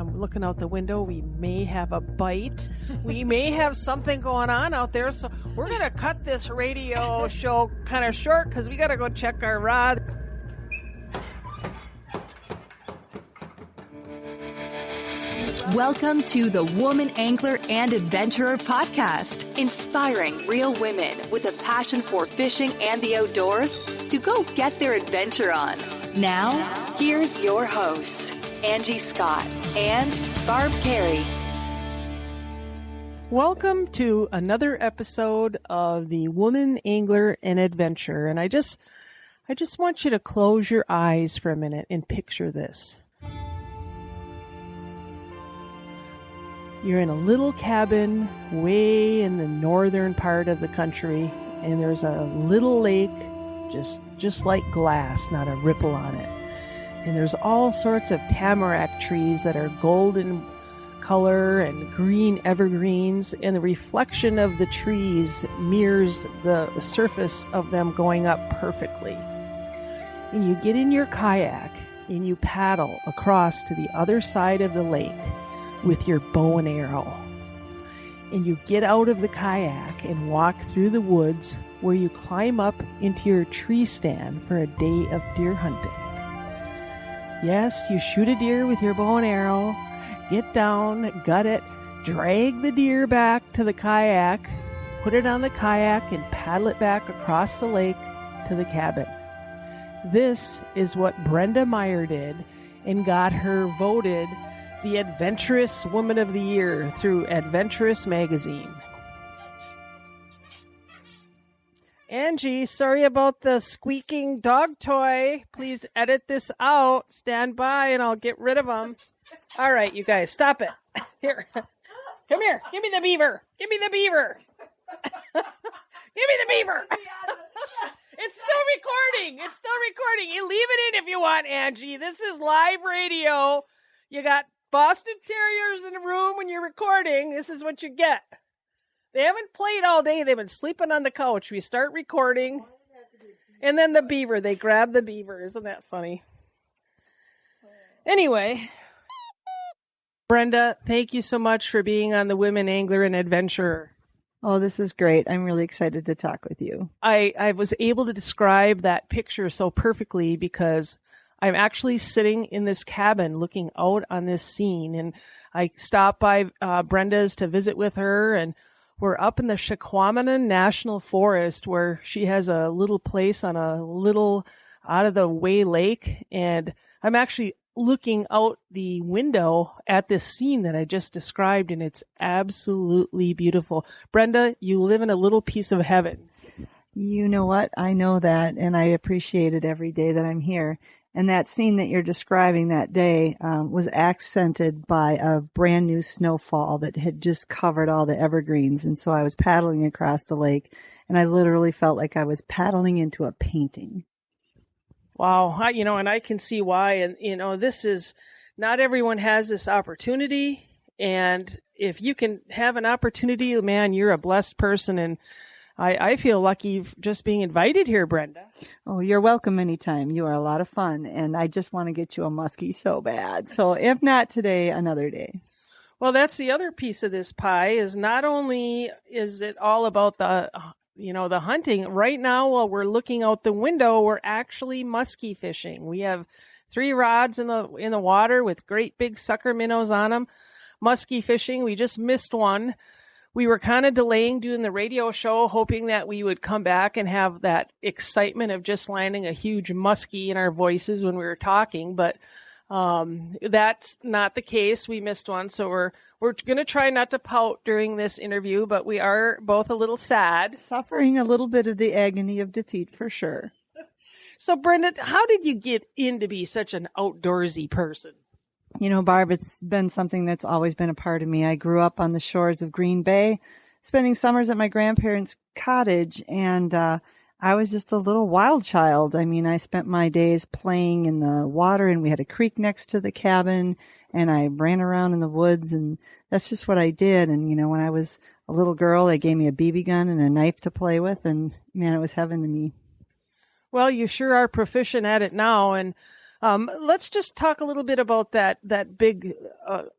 I'm looking out the window. We may have a bite. We may have something going on out there. So we're going to cut this radio show kind of short because we got to go check our rod. Welcome to the Woman Angler and Adventurer podcast, inspiring real women with a passion for fishing and the outdoors to go get their adventure on. Now, here's your host, Angie Scott and Barb Carey. Welcome to another episode of the Woman Angler and Adventurer. And I just want you to close your eyes for a minute and picture this. You're in a little cabin way in the northern part of the country, and there's a little lake just like glass, not a ripple on it. And there's all sorts of tamarack trees that are golden color and green evergreens, and the reflection of the trees mirrors the surface of them going up perfectly. And you get in your kayak and you paddle across to the other side of the lake with your bow and arrow. And you get out of the kayak and walk through the woods where you climb up into your tree stand for a day of deer hunting. Yes, you shoot a deer with your bow and arrow, get down, gut it, drag the deer back to the kayak, put it on the kayak, and paddle it back across the lake to the cabin. This is what Brenda Maier did and got her voted the Adventurous Woman of the Year through Adventurous Magazine. Angie, sorry about the squeaking dog toy. Please edit this out. Stand by and I'll get rid of them. All right, you guys, stop it. Here. Come here. Give me the beaver. Give me the beaver. Give me the beaver. It's still recording. It's still recording. You leave it in if you want, Angie. This is live radio. You got Boston Terriers in the room when you're recording. This is what you get. They haven't played all day. They've been sleeping on the couch. We start recording. And then the beaver. They grab the beaver. Isn't that funny? Anyway. Brenda, thank you so much for being on the Women Angler and Adventurer. Oh, this is great. I'm really excited to talk with you. I was able to describe that picture so perfectly because I'm actually sitting in this cabin looking out on this scene, and I stopped by Brenda's to visit with her, and we're up in the Shaquamanan National Forest where she has a little place on a little out-of-the-way lake, and I'm actually looking out the window at this scene that I just described, and it's absolutely beautiful. Brenda, you live in a little piece of heaven. You know what? I know that, and I appreciate it every day that I'm here. And that scene that you're describing that day was accented by a brand new snowfall that had just covered all the evergreens. And so I was paddling across the lake, and I literally felt like I was paddling into a painting. Wow. And I can see why. And, this is, not everyone has this opportunity. And if you can have an opportunity, man, you're a blessed person. And I feel lucky just being invited here, Brenda. Oh, you're welcome anytime. You are a lot of fun, and I just want to get you a muskie so bad. So if not today, another day. Well, that's the other piece of this pie is not only is it all about the hunting. Right now, while we're looking out the window, we're actually musky fishing. We have 3 rods in the water with great big sucker minnows on them. Musky fishing. We just missed one. We were kind of delaying doing the radio show, hoping that we would come back and have that excitement of just landing a huge muskie in our voices when we were talking. But that's not the case. We missed one. So we're going to try not to pout during this interview, but we are both a little sad. Suffering a little bit of the agony of defeat for sure. So Brenda, how did you get in to be such an outdoorsy person? You know, Barb, it's been something that's always been a part of me. I grew up on the shores of Green Bay, spending summers at my grandparents' cottage, and I was just a little wild child. I mean, I spent my days playing in the water, and we had a creek next to the cabin, and I ran around in the woods, and that's just what I did. And, when I was a little girl, they gave me a BB gun and a knife to play with, and, man, it was heaven to me. Well, you sure are proficient at it now, and let's just talk a little bit about that big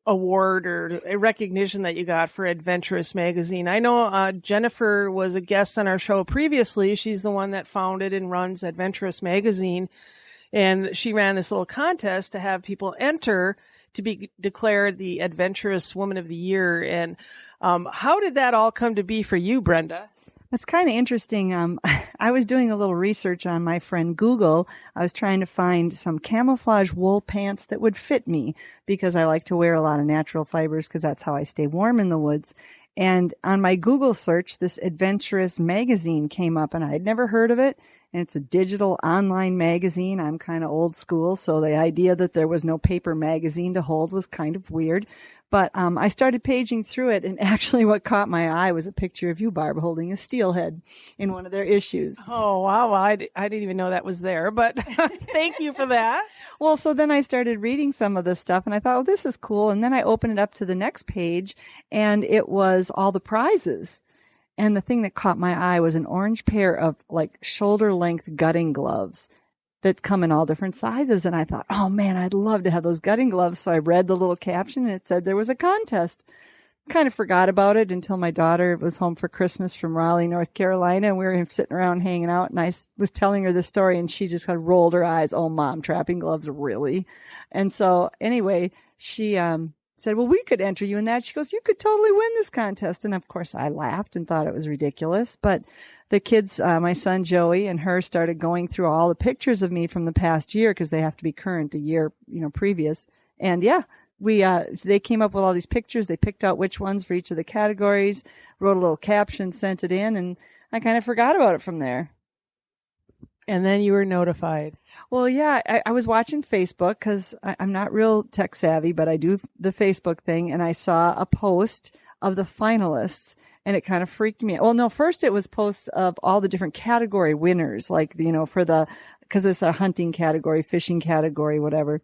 award or a recognition that you got for Adventurous Magazine. I know Jennifer was a guest on our show previously. She's the one that founded and runs Adventurous Magazine. And she ran this little contest to have people enter to be declared the Adventurous Woman of the Year. And how did that all come to be for you, Brenda? That's kind of interesting. I was doing a little research on my friend Google. I was trying to find some camouflage wool pants that would fit me because I like to wear a lot of natural fibers because that's how I stay warm in the woods. And on my Google search, this Adventurous Magazine came up, and I had never heard of it. And it's a digital online magazine. I'm kind of old school, so the idea that there was no paper magazine to hold was kind of weird. But I started paging through it, and actually what caught my eye was a picture of you, Barb, holding a steelhead in one of their issues. Oh, wow. Well, I didn't even know that was there, but thank you for that. Well, so then I started reading some of this stuff, and I thought, oh, this is cool. And then I opened it up to the next page, and it was all the prizes. And the thing that caught my eye was an orange pair of like shoulder-length gutting gloves that come in all different sizes. And I thought, oh man, I'd love to have those gutting gloves. So I read the little caption, and it said there was a contest. Kind of forgot about it until my daughter was home for Christmas from Raleigh, North Carolina, and we were sitting around hanging out, and I was telling her the story, and she just kind of rolled her eyes. Oh, Mom, trapping gloves, really? And so anyway, she said, well, we could enter you in that. She goes, you could totally win this contest. And of course I laughed and thought it was ridiculous. But the kids, my son Joey and her, started going through all the pictures of me from the past year because they have to be current a year, previous. And yeah, they came up with all these pictures. They picked out which ones for each of the categories, wrote a little caption, sent it in, and I kind of forgot about it from there. And then you were notified. Well, yeah, I was watching Facebook because I'm not real tech savvy, but I do the Facebook thing, and I saw a post of the finalists, and it kind of freaked me out. Well, no, first it was posts of all the different category winners, like, because it's a hunting category, fishing category, whatever.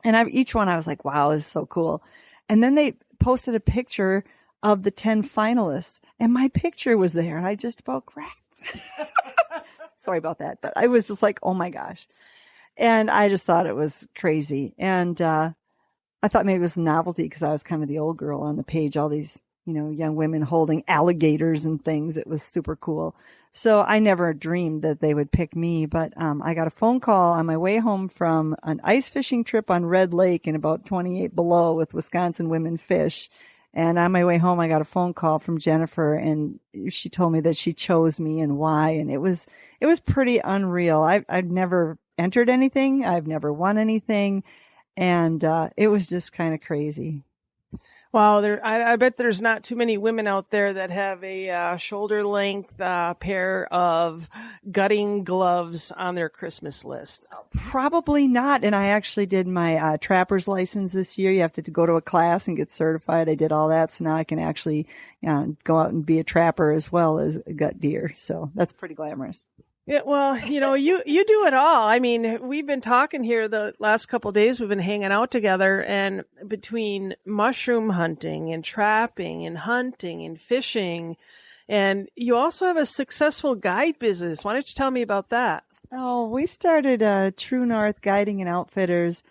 And each one I was like, wow, this is so cool. And then they posted a picture of the 10 finalists, and my picture was there, and I just about cracked. Sorry about that, but I was just like, oh my gosh. And I just thought it was crazy. And I thought maybe it was a novelty because I was kind of the old girl on the page, all these, young women holding alligators and things. It was super cool. So I never dreamed that they would pick me, but I got a phone call on my way home from an ice fishing trip on Red Lake in about 28 below with Wisconsin Women Fish. And on my way home, I got a phone call from Jennifer, and she told me that she chose me and why. And it was pretty unreal. I've never entered anything. I've never won anything. And it was just kind of crazy. Wow, I bet there's not too many women out there that have a shoulder-length pair of gutting gloves on their Christmas list. Probably not. And I actually did my trapper's license this year. You have to go to a class and get certified. I did all that, so now I can actually go out and be a trapper as well as gut deer. So that's pretty glamorous. Yeah, well, you do it all. I mean, we've been talking here the last couple of days. We've been hanging out together, and between mushroom hunting and trapping and hunting and fishing, and you also have a successful guide business. Why don't you tell me about that? Oh, we started True North Guiding and Outfitters.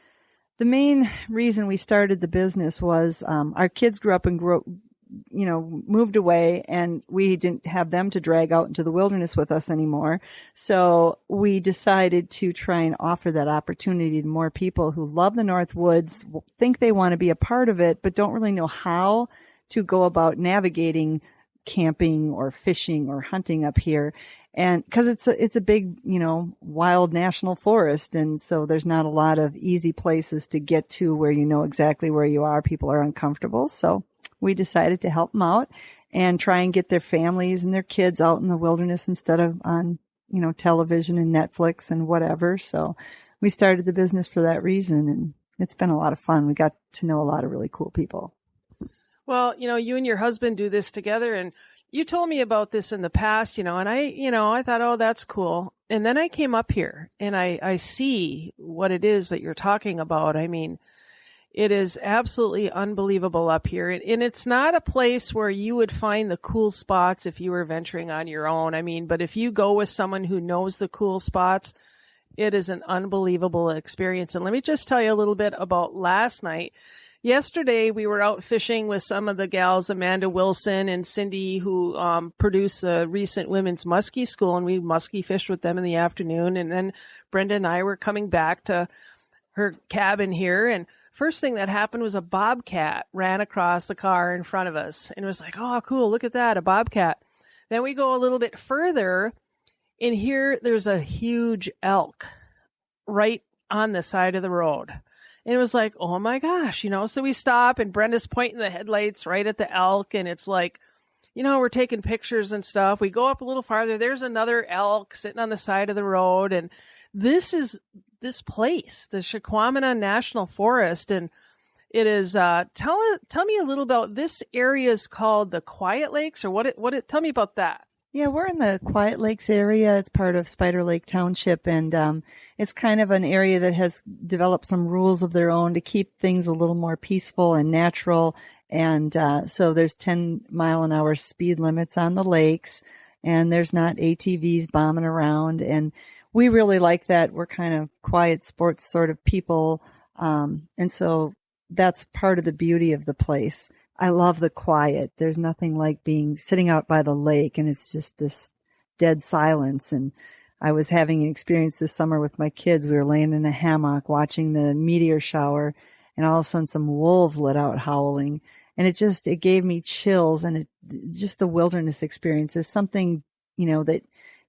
The main reason we started the business was our kids grew up and moved away, and we didn't have them to drag out into the wilderness with us anymore. So we decided to try and offer that opportunity to more people who love the Northwoods, think they want to be a part of it, but don't really know how to go about navigating camping or fishing or hunting up here. And because it's a big, wild national forest. And so there's not a lot of easy places to get to where you know exactly where you are. People are uncomfortable. So we decided to help them out and try and get their families and their kids out in the wilderness instead of on, television and Netflix and whatever. So we started the business for that reason, and it's been a lot of fun. We got to know a lot of really cool people. Well, you and your husband do this together, and you told me about this in the past, and I thought, oh, that's cool. And then I came up here and I see what it is that you're talking about. I mean, it is absolutely unbelievable up here. And it's not a place where you would find the cool spots if you were venturing on your own. I mean, but if you go with someone who knows the cool spots, it is an unbelievable experience. And let me just tell you a little bit about last night. yesterday we were out fishing with some of the gals, Amanda Wilson and Cindy, who produced the recent women's musky school, and we musky fished with them in the afternoon. And then Brenda and I were coming back to her cabin here, and first thing that happened was a bobcat ran across the car in front of us. And it was like, oh, cool, look at that, a bobcat. Then we go a little bit further, and here there's a huge elk right on the side of the road. And it was like, oh my gosh, so we stop, and Brenda's pointing the headlights right at the elk, and it's like, we're taking pictures and stuff. We go up a little farther. There's another elk sitting on the side of the road, and this is this place, the Chiquamina National Forest, and it is. Tell me a little about this area. Is called the Quiet Lakes, or tell me about that. Yeah, we're in the Quiet Lakes area. It's part of Spider Lake Township, and it's kind of an area that has developed some rules of their own to keep things a little more peaceful and natural. And so there's 10-mile-an-hour speed limits on the lakes, and there's not ATVs bombing around. And we really like that. We're kind of quiet sports sort of people. And so that's part of the beauty of the place. I love the quiet. There's nothing like sitting out by the lake, and it's just this dead silence. And I was having an experience this summer with my kids. We were laying in a hammock watching the meteor shower, and all of a sudden some wolves let out howling. And it gave me chills. And just the wilderness experience is something, that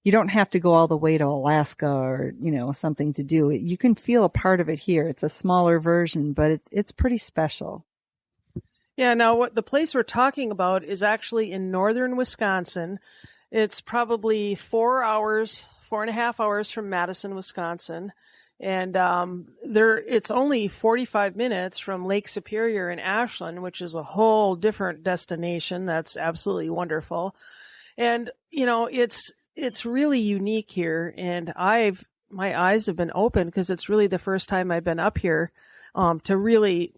you don't have to go all the way to Alaska or, something to do. You can feel a part of it here. It's a smaller version, but it's pretty special. Yeah, now what the place we're talking about is actually in northern Wisconsin. It's probably 4.5 hours from Madison, Wisconsin. And it's only 45 minutes from Lake Superior in Ashland, which is a whole different destination. That's absolutely wonderful. And, it's really unique here. And my eyes have been open because it's really the first time I've been up here to really,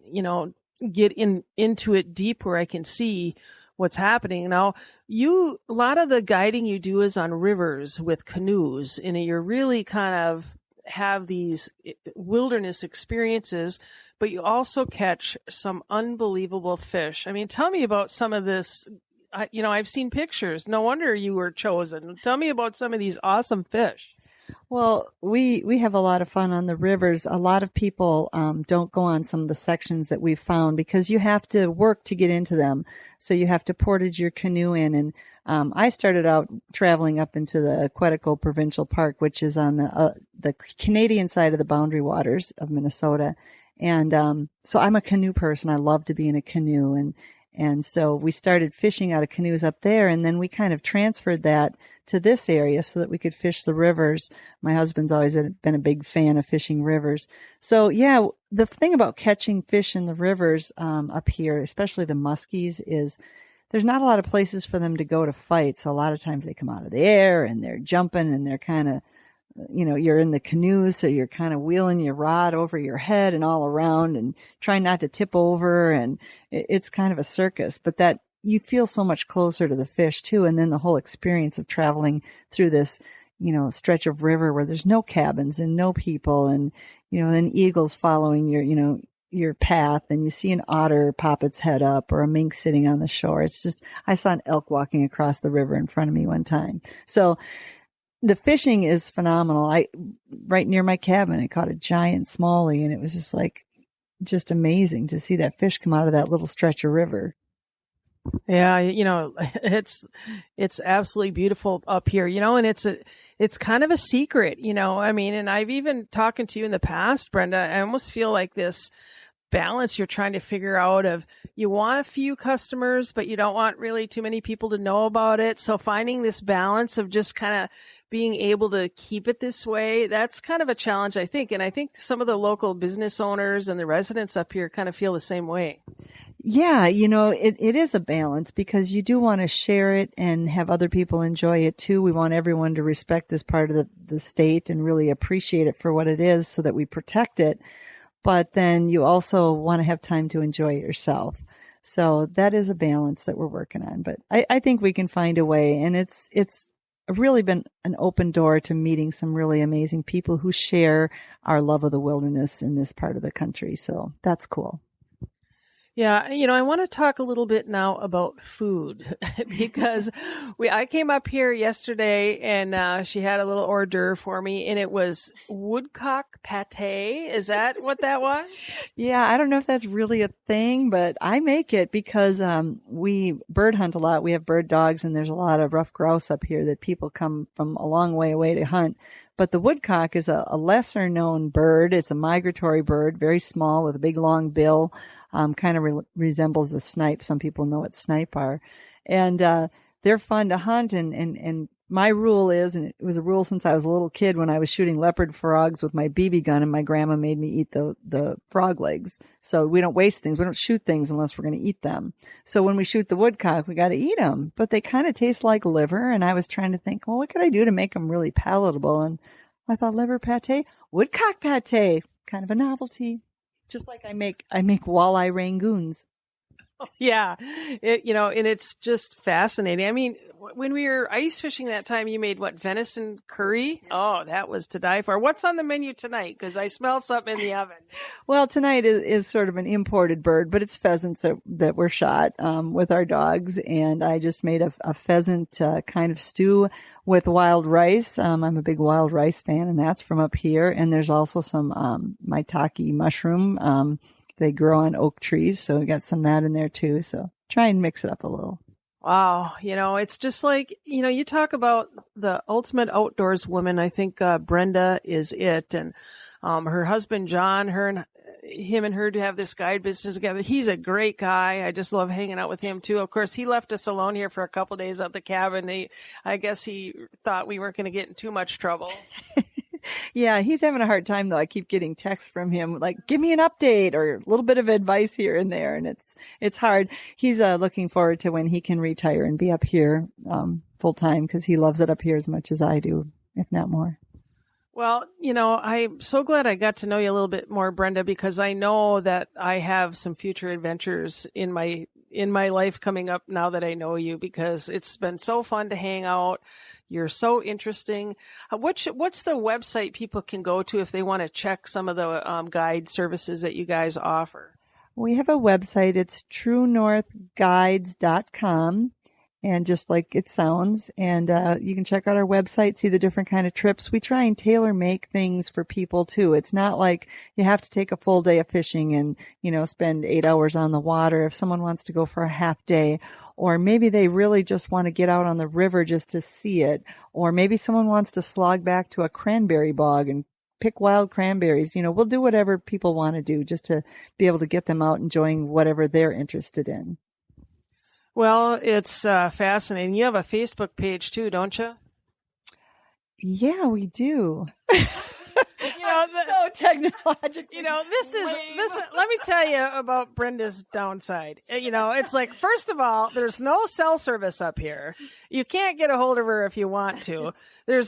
get into it deep where I can see what's happening. Now, a lot of the guiding you do is on rivers with canoes, and you're really kind of have these wilderness experiences, but you also catch some unbelievable fish. I mean, tell me about some of this. I've seen pictures. No wonder you were chosen. Tell me about some of these awesome fish. Well, we have a lot of fun on the rivers. A lot of people don't go on some of the sections that we've found because you have to work to get into them. So you have to portage your canoe in. And I started out traveling up into the Quetico Provincial Park, which is on the Canadian side of the boundary waters of Minnesota. And so I'm a canoe person. I love to be in a canoe. And so we started fishing out of canoes up there, and then we kind of transferred that to this area so that we could fish the rivers. My husband's always been a big fan of fishing rivers. So yeah, the thing about catching fish in the rivers up here, especially the muskies, is there's not a lot of places for them to go to fight. So a lot of times they come out of the air and they're jumping, and they're kind of, you're in the canoe, so you're kind of wheeling your rod over your head and all around and trying not to tip over. And it's kind of a circus, but that you feel so much closer to the fish too. And then the whole experience of traveling through this, stretch of river where there's no cabins and no people, and, then eagles following your path, and you see an otter pop its head up or a mink sitting on the shore. It's just, I saw an elk walking across the river in front of me one time. So the fishing is phenomenal. Right near my cabin, I caught a giant smallie, and it was just amazing to see that fish come out of that little stretch of river. Yeah, it's absolutely beautiful up here, and it's kind of a secret, I mean, and I've even talking to you in the past, Brenda, I almost feel like this balance you're trying to figure out of you want a few customers, but you don't want really too many people to know about it. So finding this balance of just kind of being able to keep it this way, that's kind of a challenge, I think. And I think some of the local business owners and the residents up here kind of feel the same way. Yeah, it is a balance because you do want to share it and have other people enjoy it too. We want everyone to respect this part of the state and really appreciate it for what it is so that we protect it. But then you also want to have time to enjoy it yourself. So that is a balance that we're working on. But I think we can find a way. And it's really been an open door to meeting some really amazing people who share our love of the wilderness in this part of the country. So that's cool. Yeah, I want to talk a little bit now about food because I came up here yesterday and she had a little hors d'oeuvre for me and it was woodcock pate. Is that what that was? Yeah, I don't know if that's really a thing, but I make it because we bird hunt a lot. We have bird dogs and there's a lot of rough grouse up here that people come from a long way away to hunt. But the woodcock is a lesser known bird. It's a migratory bird, very small with a big long bill, kind of resembles a snipe. Some people know what snipe are. And they're fun to hunt. And my rule is, and it was a rule since I was a little kid when I was shooting leopard frogs with my BB gun and my grandma made me eat the frog legs. So we don't waste things. We don't shoot things unless we're going to eat them. So when we shoot the woodcock, we got to eat them. But they kind of taste like liver. And I was trying to think, well, what could I do to make them really palatable? And I thought liver pate, woodcock pate, kind of a novelty. Just like I make walleye rangoons. Oh, yeah. And it's just fascinating. I mean, when we were ice fishing that time, you made venison curry? Oh, that was to die for. What's on the menu tonight? Because I smell something in the oven. Well, tonight is sort of an imported bird, but it's pheasants that were shot with our dogs. And I just made a pheasant kind of stew with wild rice. I'm a big wild rice fan, and that's from up here. And there's also some maitake mushroom. They grow on oak trees, so we got some of that in there too. So try and mix it up a little. Wow. It's just like, you talk about the ultimate outdoors woman. I think Brenda is it. And her husband, John, him and her to have this guide business together. He's a great guy. I just love hanging out with him too. Of course, he left us alone here for a couple of days at the cabin. I guess he thought we weren't going to get in too much trouble. Yeah, he's having a hard time though. I keep getting texts from him like, give me an update or a little bit of advice here and there. And it's hard. He's looking forward to when he can retire and be up here full time because he loves it up here as much as I do, if not more. Well, I'm so glad I got to know you a little bit more, Brenda, because I know that I have some future adventures in my life coming up now that I know you, because it's been so fun to hang out. You're so interesting. What's the website people can go to if they want to check some of the guide services that you guys offer? We have a website. It's truenorthguides.com. And just like it sounds, and you can check out our website, see the different kind of trips. We try and tailor make things for people too. It's not like you have to take a full day of fishing and, spend 8 hours on the water. If someone wants to go for a half day, or maybe they really just want to get out on the river just to see it, or maybe someone wants to slog back to a cranberry bog and pick wild cranberries. We'll do whatever people want to do just to be able to get them out enjoying whatever they're interested in. Well, it's fascinating. You have a Facebook page too, don't you? Yeah, we do. So technological. This is. Let me tell you about Brenda's downside. It's like, first of all, there's no cell service up here. You can't get a hold of her if you want to.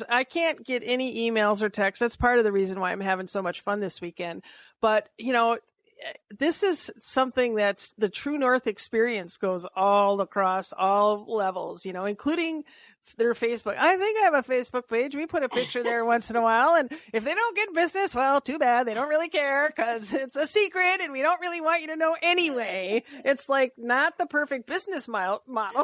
I can't get any emails or texts. That's part of the reason why I'm having so much fun this weekend. But this is something that's the True North experience goes all across all levels, including their Facebook. I think I have a Facebook page. We put a picture there once in a while. And if they don't get business, well, too bad. They don't really care because it's a secret and we don't really want you to know anyway. It's like not the perfect business model,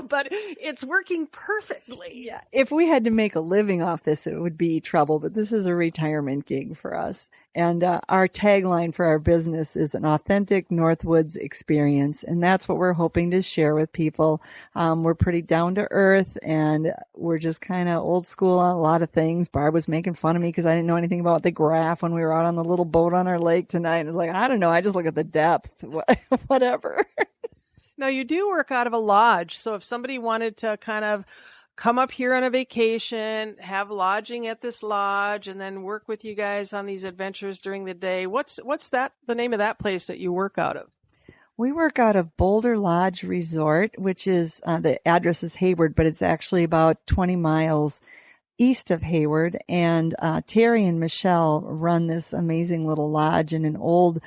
but it's working perfectly. Yeah. If we had to make a living off this, it would be trouble. But this is a retirement gig for us. And our tagline for our business is an authentic Northwoods experience. And that's what we're hoping to share with people. We're pretty down to earth and we're just kind of old school on a lot of things. Barb was making fun of me because I didn't know anything about the graph when we were out on the little boat on our lake tonight. And I was like, I don't know. I just look at the depth, whatever. Now, you do work out of a lodge. So if somebody wanted to kind of come up here on a vacation, have lodging at this lodge, and then work with you guys on these adventures during the day, what's the name of that place that you work out of? We work out of Boulder Lodge Resort, which is, the address is Hayward, but it's actually about 20 miles east of Hayward. And Terry and Michelle run this amazing little lodge in an old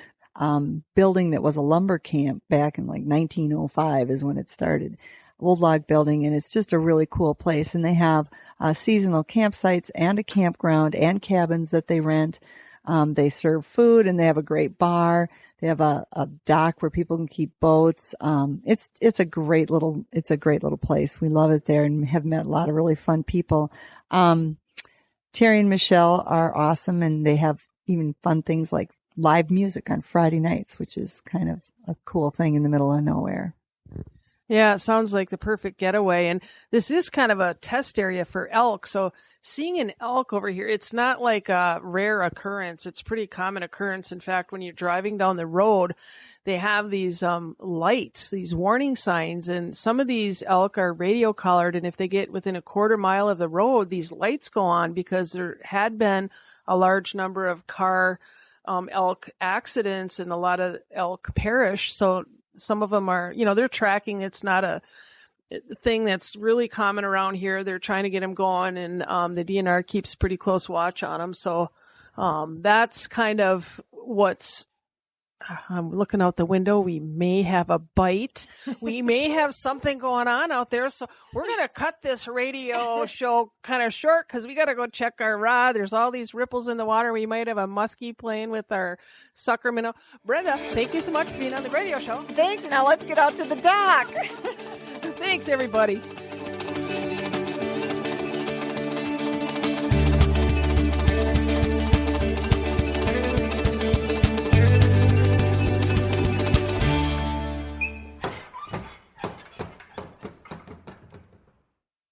building that was a lumber camp back in like 1905 is when it started. Old log building, and it's just a really cool place. And they have seasonal campsites and a campground and cabins that they rent. They serve food and they have a great bar. They have a dock where people can keep boats. It's a great little place. We love it there and have met a lot of really fun people. Terry and Michelle are awesome, and they have even fun things like live music on Friday nights, which is kind of a cool thing in the middle of nowhere. Yeah, it sounds like the perfect getaway. And this is kind of a test area for elk. So seeing an elk over here, it's not like a rare occurrence. It's pretty common occurrence. In fact, when you're driving down the road, they have these lights, these warning signs, and some of these elk are radio collared. And if they get within a quarter mile of the road, these lights go on because there had been a large number of car elk accidents and a lot of elk perish. So some of them are, they're tracking. It's not a thing that's really common around here. They're trying to get them going, and the DNR keeps pretty close watch on them. So that's kind of what's I'm looking out the window. We may have a bite. We may have something going on out there. So we're going to cut this radio show kind of short because we got to go check our rod. There's all these ripples in the water. We might have a muskie playing with our sucker minnow. Brenda, thank you so much for being on the radio show. Thanks. Now let's get out to the dock. Thanks, everybody.